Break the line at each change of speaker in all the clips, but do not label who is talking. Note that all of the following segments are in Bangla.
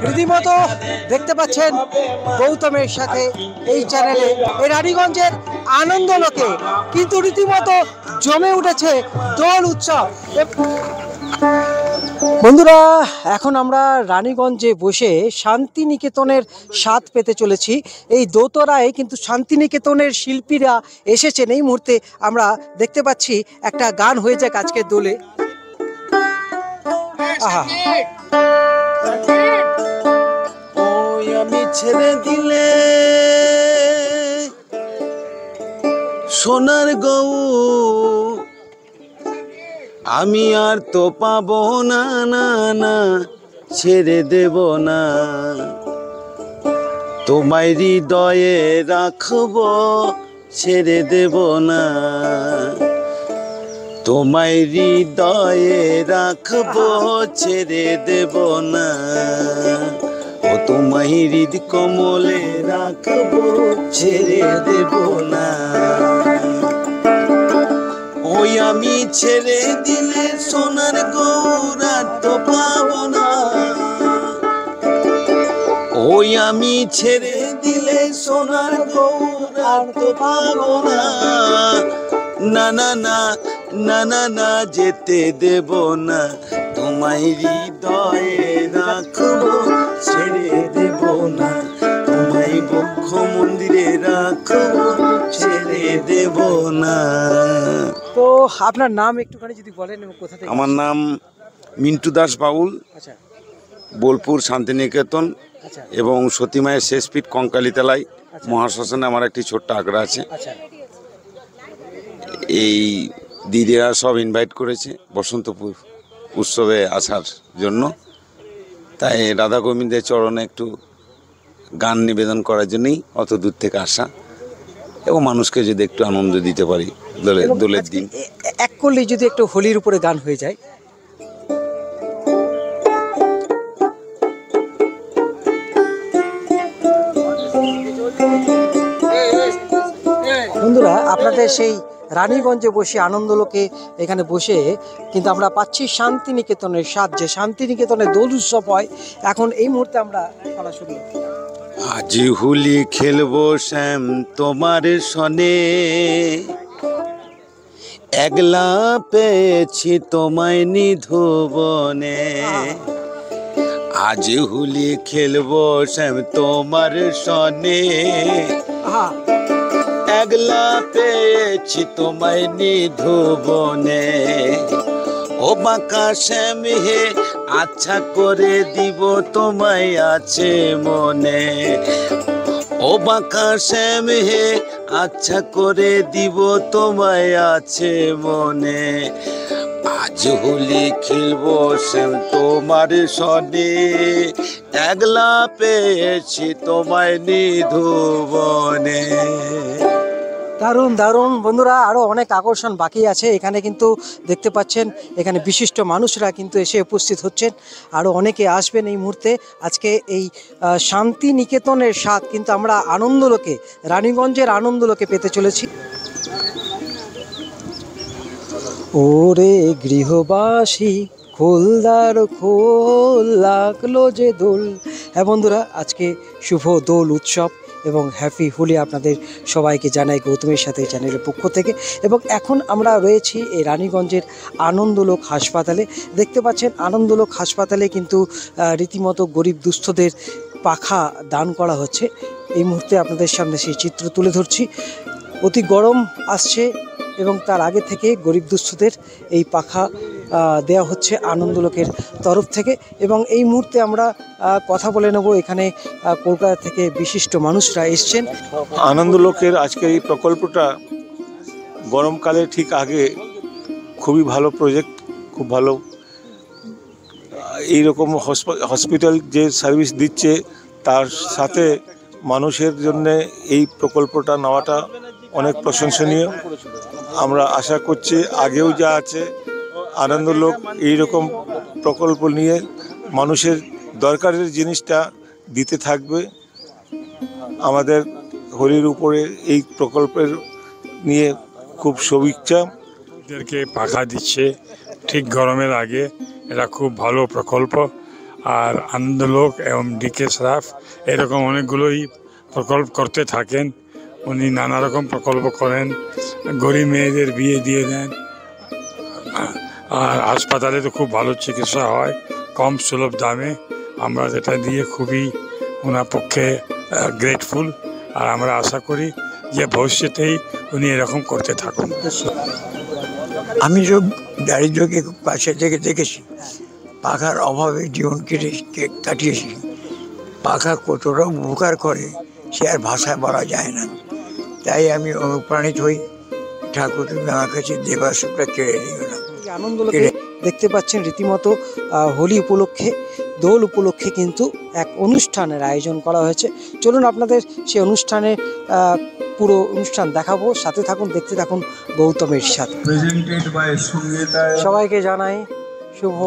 রীতিমতো দেখতে পাচ্ছেন গৌতমের সাথে এই চ্যানেলে এই রানীগঞ্জের আনন্দলোকে কিন্তু রীতিমতো জমে উঠেছে দোল উৎসব। বন্ধুরা, এখন আমরা রানীগঞ্জে বসে শান্তিনিকেতনের স্বাদ পেতে চলেছি। এই দোতরায় কিন্তু শান্তিনিকেতনের শিল্পীরা এসেছেন। এই মুহূর্তে আমরা দেখতে পাচ্ছি একটা গান হয়ে যাক আজকের দোলে। আহা,
ওই আমি ছেড়ে দিলে সোনার গৌ, আমি আর তো পাবো না, না না ছেড়ে দেব না, তোমায় হৃদয়ে রাখবো, ছেড়ে দেব না, তোমায় হৃদয়ে রাখবো, ছেড়ে দেব না, ও তোমায় হৃদ কমলে রাখবো, ছেড়ে দেব না। ওই আমি ছেড়ে দিলে সোনার গৌরা তো পাবো না, ওই আমি ছেড়ে দিলে সোনার গৌরা তো পাবো না, না না না না না না যেতে দেব না, তোমায় হৃদয়ে রাখবো, ছেড়ে দেব না, তোমায় বক্ষ মন্দিরে রাখবো, ছেড়ে দেব না।
তো আপনার নাম একটুখানি যদি বলেন এবং কোথা থেকে?
আমার নাম মিন্টু দাস বাউল,
আচ্ছা
বোলপুর শান্তিনিকেতন
আচ্ছা
এবং সতীমায়ের শেষ পীঠ কঙ্কালীতলায় মহাশ্মশানে আমার একটি ছোট্ট আগ্রা আছে।
আচ্ছা।
এই দিদিরা সব ইনভাইট করেছে বসন্তপুর উৎসবে আসার জন্য, তাই রাধা গোবিন্দের চরণে একটু গান নিবেদন করার জন্যই অত দূর থেকে আসা এবং মানুষকে যদি একটু আনন্দ দিতে পারি দোলের দিন।
এক করলেই যদি একটু হোলির উপরে গান হয়ে যায়। বন্ধুরা, আপনাদের সেই রানীগঞ্জে বসে আনন্দলোকে এখানে বসে কিন্তু আমরা পাচ্ছি শান্তিনিকেতনের স্বাদ। যে শান্তিনিকেতনে দোল উৎসব হয় এখন এই মুহূর্তে আমরা সরাসরি
আজি হোলি খেলবো শ্যাম তোমার সনে, একলা পেয়েছি তোমায় নিধুবনে, আজ হোলি খেলবো শ্যাম তোমার সনে, একলা পেয়েছি তোমায় নিধুবনে, ও বাঁকা শ্যাম হে আচ্ছা করে দিব তোমায় আছে মনে, ও বাঁকা শ্যাম হে আচ্ছা করে দিব তোমায় আছে মনে, আজ হোলি খেলবো শ্যাম তোমার সনে, একলা পেয়েছি তোমায় নিধুবনে।
দারুণ দারুণ বন্ধুরা, আরও অনেক আকর্ষণ বাকি আছে এখানে কিন্তু দেখতে পাচ্ছেন। এখানে বিশিষ্ট মানুষরা কিন্তু এসে উপস্থিত হচ্ছেন, আরও অনেকে আসবেন এই মুহূর্তে। আজকে এই শান্তিনিকেতনের স্বাদ কিন্তু আমরা আনন্দলোকে, রানীগঞ্জের আনন্দলোকে পেতে চলেছি। ওরে গৃহবাসী খোলদার খোল লাগলো যে দোল। হ্যাঁ বন্ধুরা, আজকে শুভ দোল উৎসব এবং হ্যাপি হোলি আপনাদের সবাইকে জানাই গৌতমের সাথে চ্যানেলের পক্ষ থেকে। এবং এখন আমরা রয়েছি এই রানীগঞ্জের আনন্দলোক হাসপাতালে। দেখতে পাচ্ছেন আনন্দলোক হাসপাতালে কিন্তু রীতিমতো গরিব দুস্থদের পাখা দান করা হচ্ছে। এই মুহূর্তে আপনাদের সামনে সেই চিত্র তুলে ধরছি। অতি গরম আসছে এবং তার আগে থেকে গরিব দুস্থদের এই পাখা দেওয়া হচ্ছে আনন্দলোকের তরফ থেকে। এবং এই মুহূর্তে আমরা কথা বলে নেব, এখানে কলকাতা থেকে বিশিষ্ট মানুষরা এসছেন।
আনন্দলোকের আজকে এই প্রকল্পটা গরমকালে ঠিক আগে খুবই ভালো প্রজেক্ট, খুব ভালো। এইরকম হসপিটাল যে সার্ভিস দিচ্ছে তার সাথে মানুষের জন্যে এই প্রকল্পটা নেওয়াটা অনেক প্রশংসনীয়। আমরা আশা করছি আগেও যা আছে আনন্দলোক এইরকম প্রকল্প নিয়ে মানুষের দরকারের জিনিসটা দিতে থাকবে। আমাদের হোলির উপরে এই প্রকল্পের নিয়ে খুব শুভেচ্ছা।
এদেরকে পাখা দিচ্ছে ঠিক গরমের আগে, এটা খুব ভালো প্রকল্প। আর আনন্দলোক এবং ডিকে শ্রাফ এরকম অনেকগুলোই প্রকল্প করতে থাকেন। উনি নানা রকম প্রকল্প করেন, গরিব মেয়েদের বিয়ে দিয়ে দেন, আর হাসপাতালে তো খুব ভালো চিকিৎসা হয় কম সুলভ দামে। আমরা যেটা দিয়ে খুবই ওনার পক্ষে গ্রেটফুল, আর আমরা আশা করি যে ভবিষ্যতেই উনি এরকম করতে থাকুন।
আমি সব দারিদ্রকে পাশে থেকে দেখেছি, পাখার অভাবে জীবন কাটিয়েছি। পাখা কতটা উপকার করে সে আর ভাষায় বলা যায় না। তাই আমি অনুপ্রাণিত হই, ঠাকুর তুমি আমার কাছে দেবাসটা কেড়ে নিও না।
আনন্দলোকে দেখতে পাচ্ছেন রীতিমতো হোলি উপলক্ষে, দোল উপলক্ষে কিন্তু এক অনুষ্ঠানের আয়োজন করা হয়েছে। চলুন আপনাদের সেই অনুষ্ঠানের পুরো অনুষ্ঠান দেখাবো, সাথে থাকুন, দেখতে থাকুন গৌতমের সাথে। সবাইকে জানাই শুভ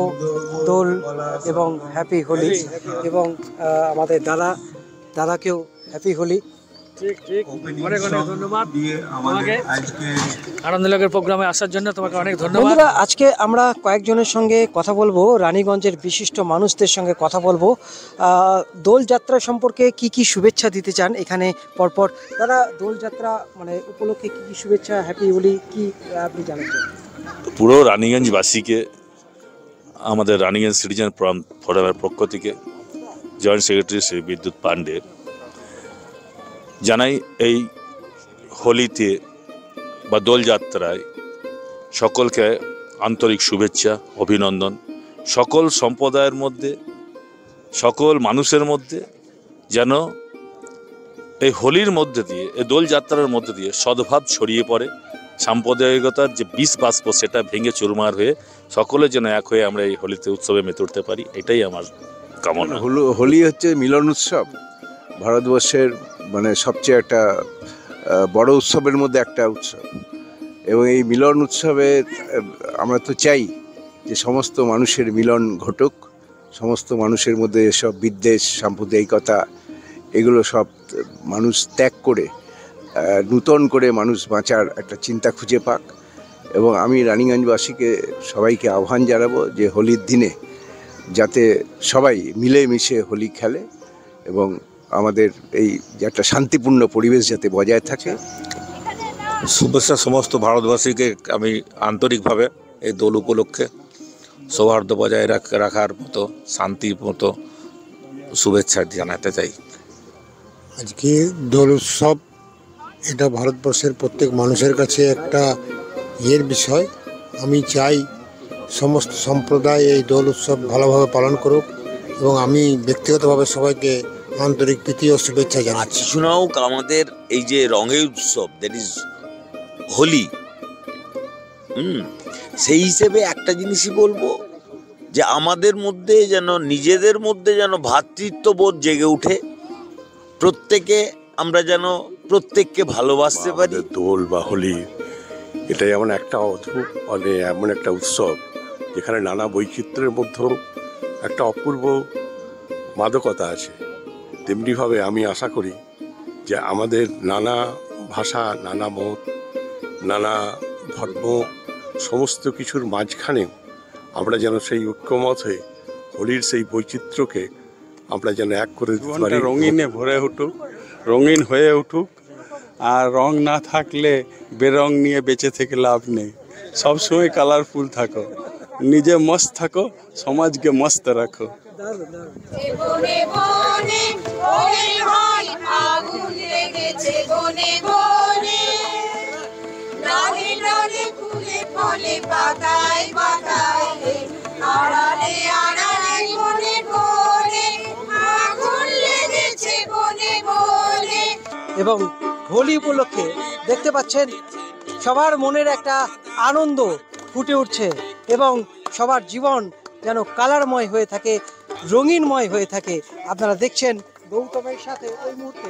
দোল এবং হ্যাপি হোলি, এবং আমাদের দাদাকেও হ্যাপি হোলি।
অনেক ধন্যবাদ তোমাকে আনন্দলোকের প্রোগ্রামে আসার জন্য, তোমাকে অনেক ধন্যবাদ।
বন্ধুরা, আজকে আমরা কয়েকজনের সঙ্গে কথা বলবো, রানীগঞ্জের বিশিষ্ট মানুষদের সঙ্গে কথা বলবো দোলযাত্রা সম্পর্কে কি কি শুভেচ্ছা দিতে চান এখানে পরপর। দাদা, দোলযাত্রা মানে উপলক্ষে কি কি শুভেচ্ছা, হ্যাপি হোলি কি আপনি জানাচ্ছেন?
পুরো রানীগঞ্জবাসীকে আমাদের রানীগঞ্জ সিটিজেন ফোরামের পক্ষ থেকে জয়েন্ট সেক্রেটারি শ্রী বিদ্যুৎ পাণ্ডে জানাই এই হোলিতে বা দোলযাত্রায় সকলকে আন্তরিক শুভেচ্ছা, অভিনন্দন। সকল সম্প্রদায়ের মধ্যে, সকল মানুষের মধ্যে যেন এই হোলির মধ্যে দিয়ে, এই দোলযাত্রার মধ্যে দিয়ে সদ্ভাব ছড়িয়ে পড়ে, সাম্প্রদায়িকতার যে বিষ বাষ্প সেটা ভেঙে চুরমার হয়ে সকলে যেন এক হয়ে আমরা এই হোলিতে উৎসবে মেতে উঠতে পারি, এটাই আমার কামনা।
হোলি হচ্ছে মিলন উৎসব, ভারতবর্ষের মানে সবচেয়ে একটা বড় উৎসবের মধ্যে একটা উৎসব। এবং এই মিলন উৎসবে আমরা তো চাই যে সমস্ত মানুষের মিলন ঘটুক, সমস্ত মানুষের মধ্যে এসব বিদ্বেষ, সাম্প্রদায়িকতা এগুলো সব মানুষ ত্যাগ করে নূতন করে মানুষ বাঁচার একটা চিন্তা খুঁজে পাক। এবং আমি রানীগঞ্জবাসীকে সবাইকে আহ্বান জানাবো যে হোলির দিনে যাতে সবাই মিলেমিশে হোলি খেলে এবং আমাদের এই যে একটা শান্তিপূর্ণ পরিবেশ যাতে বজায় থাকে।
শুভেচ্ছা সমস্ত ভারতবাসীকে আমি আন্তরিকভাবে এই দোল উপলক্ষে সৌহার্দ্য বজায় রাখার মতো, শান্তির মতো শুভেচ্ছা জানাতে চাই।
আজকে দোল উৎসব এটা ভারতবর্ষের প্রত্যেক মানুষের কাছে একটা বিষয়। আমি চাই সমস্ত সম্প্রদায় এই দোল উৎসব ভালোভাবে পালন করুক, এবং আমি ব্যক্তিগতভাবে সবাইকে আন্তরিক প্রীতি ও শুভেচ্ছা জানাচ্ছি।
শোনাও আমাদের এই যে রঙের উৎসব, দ্যাট ইজ হোলি, সেই হিসেবে একটা জিনিসই বলবো যে আমাদের মধ্যে যেন, নিজেদের মধ্যে যেন ভ্রাতৃত্ববোধ জেগে উঠে, প্রত্যেকে আমরা যেন প্রত্যেককে ভালোবাসতে পারি।
দোল বা হোলি এটা এমন একটা অদ্ভুত, মানে এমন একটা উৎসব যেখানে নানা বৈচিত্র্যের মধ্যেও একটা অপূর্ব মাদকতা আছে। তেমনিভাবে আমি আশা করি যে আমাদের নানা ভাষা, নানা মত, নানা ধর্ম, সমস্ত কিছুর মাঝখানেও আমরা যেন সেই ঐক্যমত হয়ে হোলির সেই বৈচিত্র্যকে আমরা যেন এক করে দিতে পারি।
রঙিনে ভরে উঠুক, রঙিন হয়ে উঠুক। আর রং না থাকলে বেরং নিয়ে বেঁচে থেকে লাভ নেই। সবসময় কালারফুল থাকো, নিজে মস্ত থাকো, সমাজকে মস্ত রাখো।
এবং হোলি উপলক্ষে দেখতে পাচ্ছেন সবার মনের একটা আনন্দ ফুটে উঠছে, এবং সবার জীবন যেন কালারময় হয়ে থাকে, রঙিনময় হয়ে থাকে। আপনারা দেখছেন গৌতমের সাথে ওই মুহূর্তে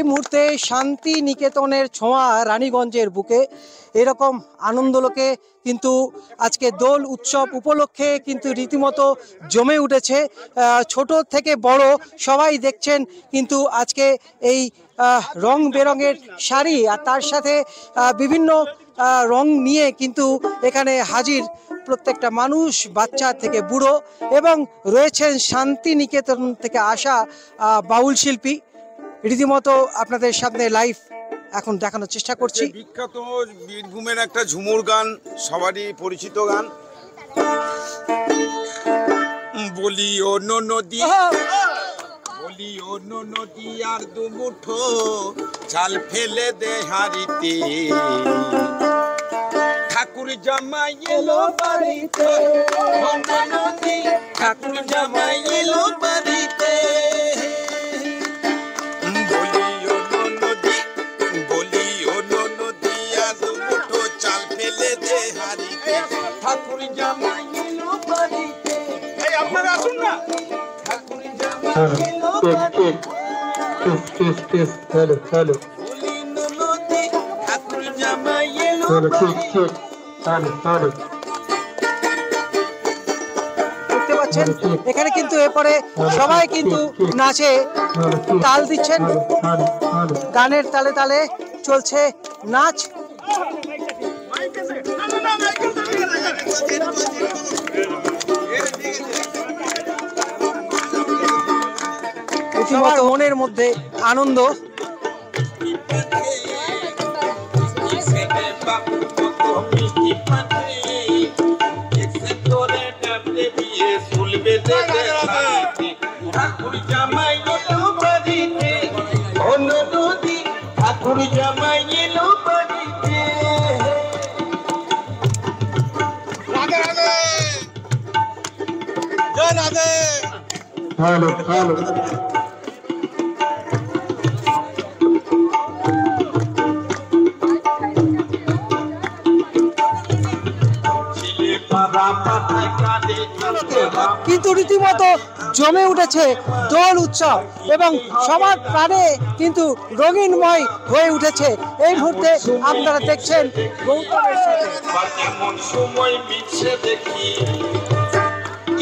এই মুহূর্তে শান্তি নিকেতনের ছোঁয়া রানীগঞ্জের বুকে। এরকম আনন্দলোকে কিন্তু আজকে দোল উৎসব উপলক্ষে কিন্তু রীতিমতো জমে উঠেছে। ছোট থেকে বড় সবাই দেখছেন কিন্তু আজকে এই রং বেরঙের শাড়ি আর তার সাথে বিভিন্ন রং নিয়ে কিন্তু এখানে হাজির প্রত্যেকটা মানুষ, বাচ্চা থেকে বুড়ো, এবং রয়েছেন শান্তি নিকেতন থেকে আসা বাউল শিল্পী। রীতিমতো আপনাদের সামনে লাইভ এখন দেখানোর চেষ্টা করছি।
বিখ্যাত বীরভূমের একটা ঝুমুর গান, সবারই পরিচিত গান, বলি ও নদী, বলি ও নদী আর দুমুঠো চাল ফেলে দে হারিতে, ঠাকুর জামাই এলো বাড়িতে, নদী ঠাকুর জামাই এলো বাড়িতে, বলি ও নদী, বলি ও নদী আর দুমুঠো চাল ফেলে দে হারিতে, ঠাকুর জামাই এলো বাড়িতে। এই আপনারা আসুন না, ঠাকুর জামাই এলো বাড়িতে,
হ্যালো হ্যালো,
বলি নদী ঠাকুর জামাই এলো বাড়িতে।
দেখতে পাচ্ছেন এখানে কিন্তু এরপরে সবাই কিন্তু নাচে, তাল দিচ্ছেন, গানের তালে তালে চলছে নাচ। সবার মনের মধ্যে আনন্দ।
ঠাকুর জামাই এলো বাড়িতে, নদী ঠাকুর জামাই এলো বাড়িতে, রাধে রাধে জয় রাধে।
হ্যালো হ্যালো, কিন্তু রীতিমতো জমে উঠেছে দোল উৎসব এবং সবার প্রাণে কিন্তু রঙিনময় হয়ে উঠেছে। এই মুহূর্তে আপনারা দেখছেন গৌতমের সাথে।
এমন সময় মিলছে দেখি,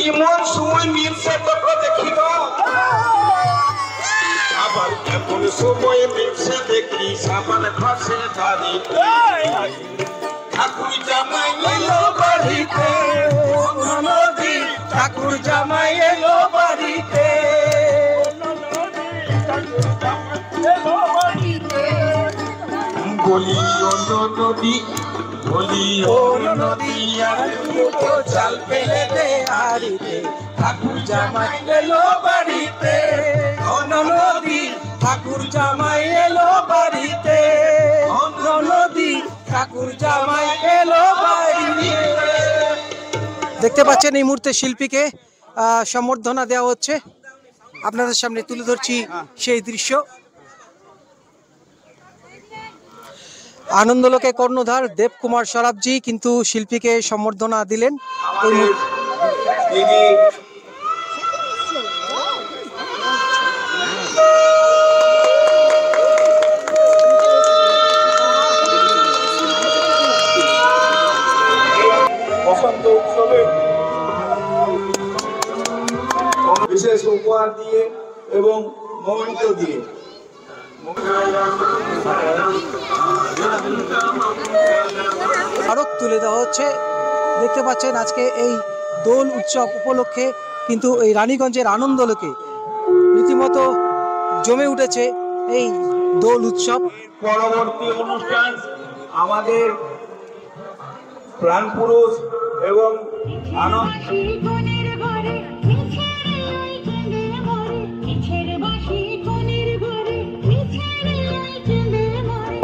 এমন সময় মিলছে তোকে দেখি গো, আবার এমন সময় মিলছে দেখি সাবান ঘষে দাঁড়িয়ে, ঠাকুর জামাই এলো বাড়িতে, নদী ঠাকুর জামাই এলো বাড়িতে, বলি ও নদী, বলি ও নদী আর দুটো চাল ফেলে দে হারিতে, ঠাকুর জামাই এলো বাড়িতে, নদী ঠাকুর জামাই এলো বাড়িতে, নদী ঠাকুর জামাই এলো বাড়িতে। দেখতে পাচ্ছেন এই মুহূর্তে শিল্পীকে সম্বর্ধনা দেওয়া হচ্ছে, আপনাদের সামনে তুলে ধরছি সেই দৃশ্য। আনন্দলোকে কর্ণধার দেবকুমার সরাবজি কিন্তু শিল্পীকে সম্বর্ধনা দিলেন।
বসন্ত উৎসবে বিশেষ উপহার দিয়ে এবং মোমেন্ট দিয়ে
স্মারক তুলে দেওয়া হচ্ছে। দেখতে পাচ্ছেন আজকে এই দোল উৎসব উপলক্ষে কিন্তু এই রানীগঞ্জের আনন্দলোকে রীতিমতো জমে উঠেছে এই দোল উৎসব।
পরবর্তী অনুষ্ঠান আমাদের প্রাণপুরুষ এবং আনন্দ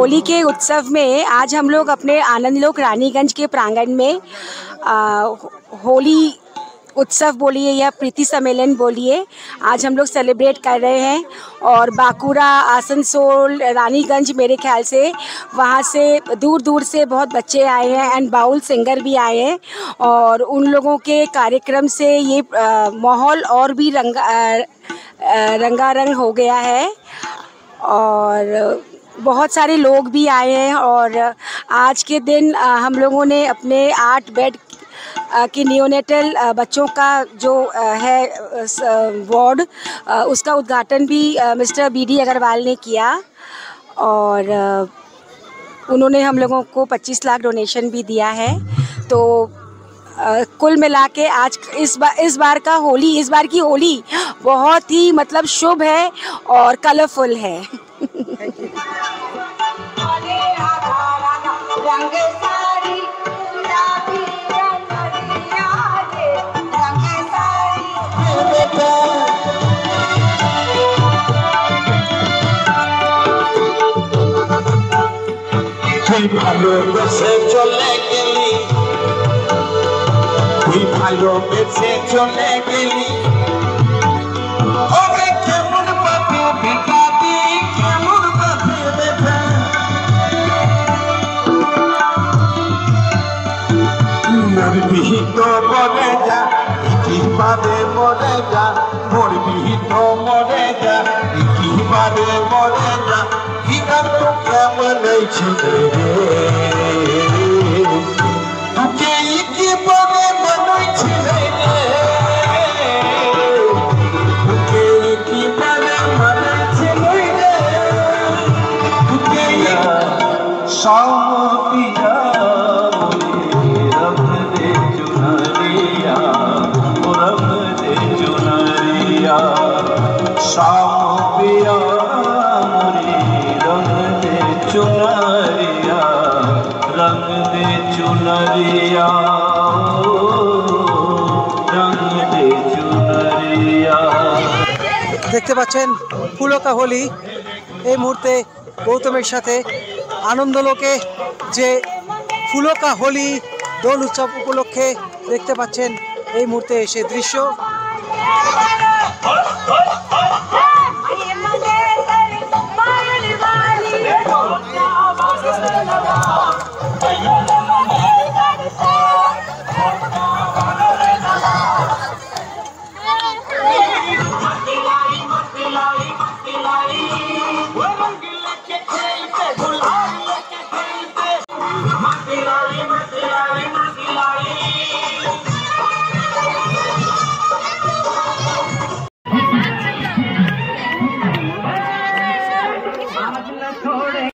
होली के उत्सव में आज हम लोग अपने आनंदलोक रानीगंज के प्रांगण में होली उत्सव बोलिए या प्रीति सम्मेलन बोलिए, आज हम लोग सेलिब्रेट कर रहे हैं। और बांकुड़ा, आसनसोल, रानीगंज, मेरे ख्याल से वहाँ से दूर दूर से बहुत बच्चे आए हैं एंड बाउल सिंगर भी आए हैं। और उन लोगों के कार्यक्रम से ये माहौल और भी रंगारंग हो गया है। और बहुत सारे लोग भी आए हैं। और आज के दिन हम लोगों ने अपने 8 बेड की नियोनेटल बच्चों का जो है वार्ड, उसका उद्घाटन भी मिस्टर BD अग्रवाल ने किया। और उन्होंने हम लोगों को 25 लाख डोनेशन भी दिया है। तो कुल मिला के आज इस बार की होली बहुत ही मतलब शुभ है और कलरफुल है।
ভালোবেসে চলে গেলি, তুই ভালোবেসে চলে গেলি, ওরে কেমন পাবে বেকারি, কেমন পাবে ব্যথা। মোর বিহিত মরে যা, কিভাবে মরে যা, মোর বিহিত মরে যা, কিভাবে মরে যা, হিগার তো কেমন ছিল রে, তোকে কিভাবে মনেছিল রে, তোকে কিভাবে মনেছিল রে, তোকে সামপিয়া রব দে চুনরিয়া, রব দে চুনরিয়া, সামপিয়া चुनरिया, रंग दे चुनरिया, रंग दे चुनरिया।
দেখতে পাচ্ছেন ফুলো কা হোলি এই মুহূর্তে গৌতমের সাথে আনন্দলোকে যে ফুলো কা হোলি দোল উৎসব উপলক্ষে দেখতে পাচ্ছেন এই মুহূর্তে সে দৃশ্য।